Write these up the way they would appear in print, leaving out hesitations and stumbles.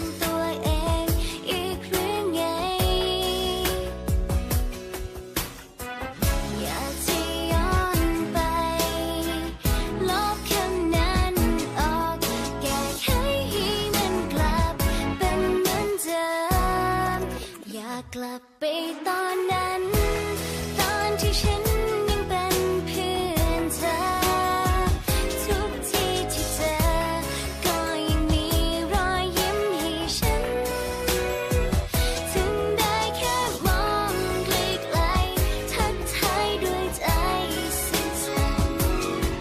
ำตัวเองอีกหรือไงอยากจะย้อนไปลบคำนั้นออกแก้ไขให้มันกลับเป็นเหมือนเดิมอยากกลับไปตอนนั้นตอนที่ฉันยังเป็นเพื่อนเธอทุกทีที่เจอก็ยังมีรอยยิ้มให้ฉันถึงได้แค่มองไกลๆทักทายด้วยใจสั้น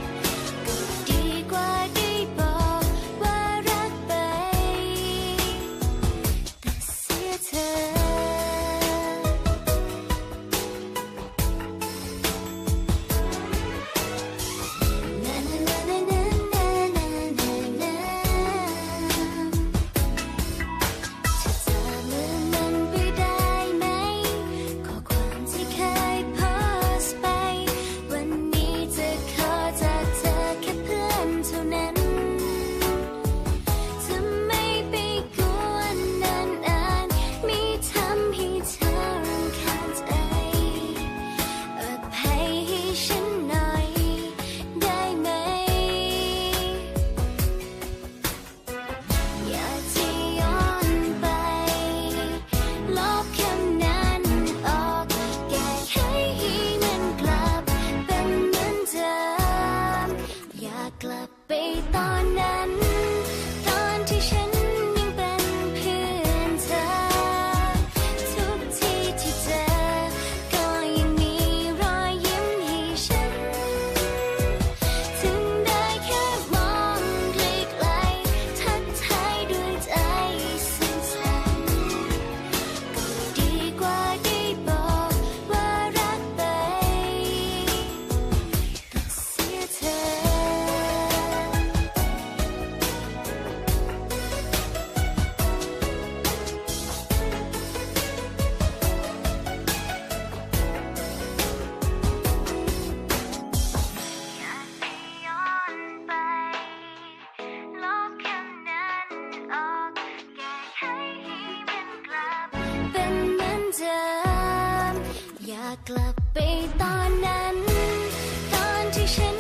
ๆก็ดีกว่าได้บอกว่ารักไปแต่เสียเธอกลับไปตอนนั้นตอนที่ฉันยังเป็นเพื่อนเธอทุกทีที่เจอก็ยังมีรอยยิ้มให้ฉันถึงได้แค่มองไกลๆทักทายด้วยใจสั้นๆก็ดีกว่าได้บอกว่ารักไปแต่เสียเธออยากกลับไปตอนนั้นตอนที่ฉัน